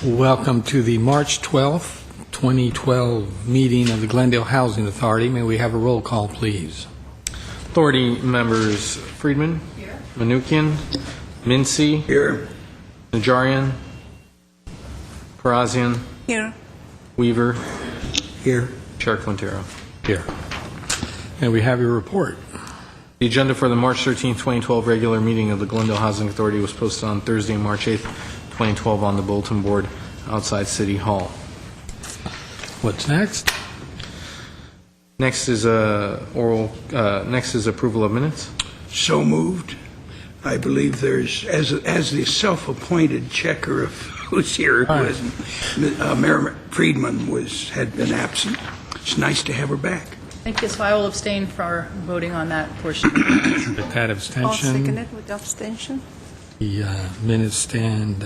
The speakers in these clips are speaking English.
Welcome to the March 12th, 2012 meeting of the Glendale Housing Authority. May we have a roll call, please? Authority members Friedman. Here. Manukian. Mincy. Here. Najarian. Parazian. Here. Weaver. Here. Chair Quintero. Here. May we have your report? The agenda for the March 13, 2012 regular meeting of the Glendale Housing Authority was posted on Thursday, March 8, 2012 on the bulletin board outside City Hall. What's next? Next is next is approval of minutes. So moved. I believe there's, as the self-appointed checker of who's here, Mayor Friedman had been absent. It's nice to have her back. Thank you. So I will abstain for voting on that portion. With that I'll second abstention, it with abstention. the minutes stand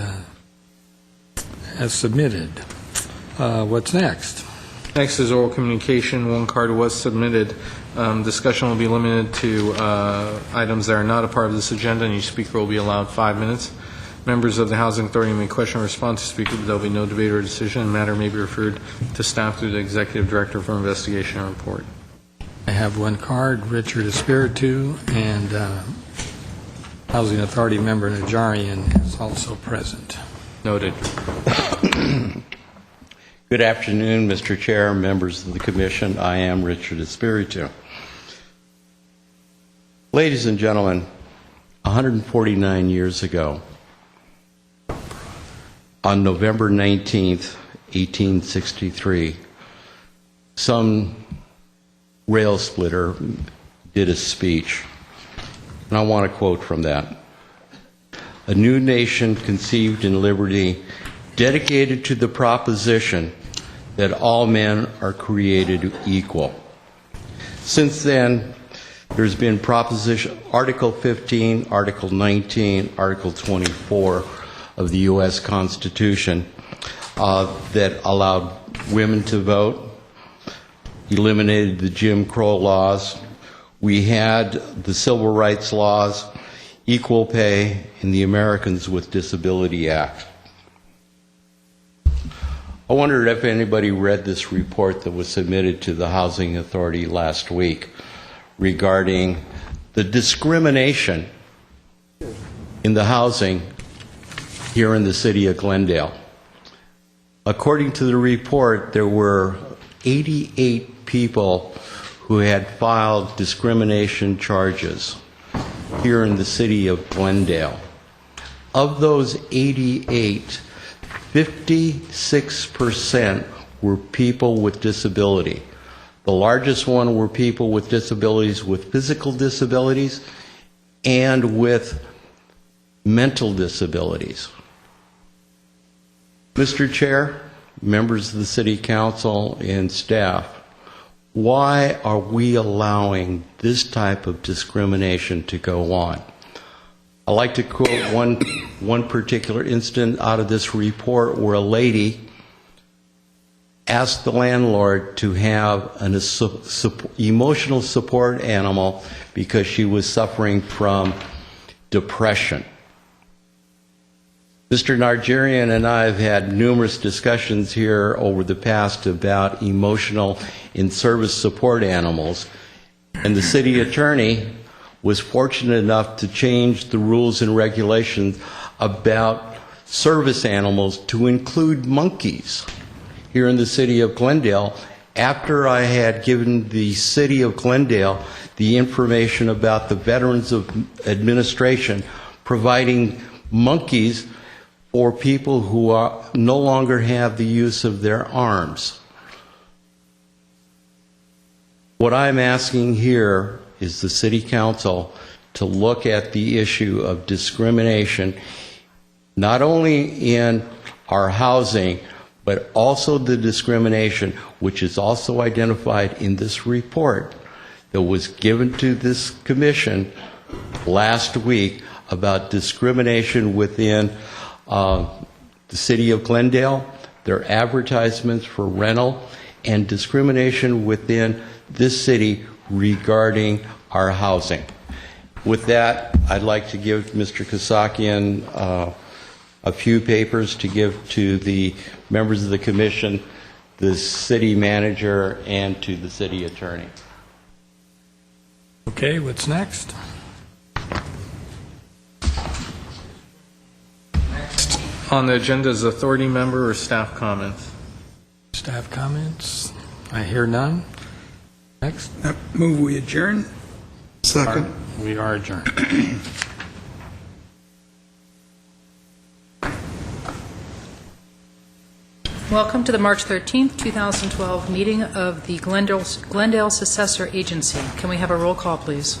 as submitted. What's next? Next is oral communication. One card was submitted. Discussion will be limited to items that are not a part of this agenda, and each speaker will be allowed 5 minutes. Members of the Housing Authority may question or respond to speaker, but there will be no debate or decision. The matter may be referred to staff through the Executive Director for investigation and report. I have one card, Richard Espiritu, and Housing Authority member Najarian is also present. Noted. Good afternoon, Mr. Chair, members of the Commission. I am Richard Espiritu. Ladies and gentlemen, 149 years ago, on November 19th, 1863, some rail splitter did a speech, and I want to quote from that. "A new nation conceived in liberty, dedicated to the proposition that all men are created equal." Since then, there's been Proposition Article 15, Article 19, Article 24 of the U.S. Constitution that allowed women to vote, eliminated the Jim Crow laws. We had the Civil Rights laws, equal pay, and the Americans with Disability Act. I wondered if anybody read this report that was submitted to the Housing Authority last week regarding the discrimination in the housing here in the city of Glendale. According to the report, there were 88 people who had filed discrimination charges here in the city of Glendale. Of those 88, 56% were people with disability. The largest one were people with disabilities, with physical disabilities and with mental disabilities. Mr. Chair, members of the City Council, and staff, why are we allowing this type of discrimination to go on? I'd like to quote one particular incident out of this report where a lady asked the landlord to have an emotional support animal because she was suffering from depression. Mr. Najarian and I have had numerous discussions here over the past about emotional and service support animals, and the city attorney was fortunate enough to change the rules and regulations about service animals to include monkeys here in the city of Glendale after I had given the city of Glendale the information about the Veterans of Administration providing monkeys for people who no longer have the use of their arms. What I'm asking here is the City Council to look at the issue of discrimination, not only in our housing, but also the discrimination which is also identified in this report that was given to this commission last week about discrimination within the city of Glendale, their advertisements for rental, and discrimination within this city regarding our housing. With that, I'd like to give Mr. Kasakian a few papers to give to the members of the commission, the city manager, and to the city attorney. Okay, what's next? On the agenda is authority member or staff comments. Staff comments? I hear none. Next? Move we adjourn? Second. We are adjourned. Welcome to the March 13th, 2012 meeting of the Glendale Successor Agency. Can we have a roll call, please?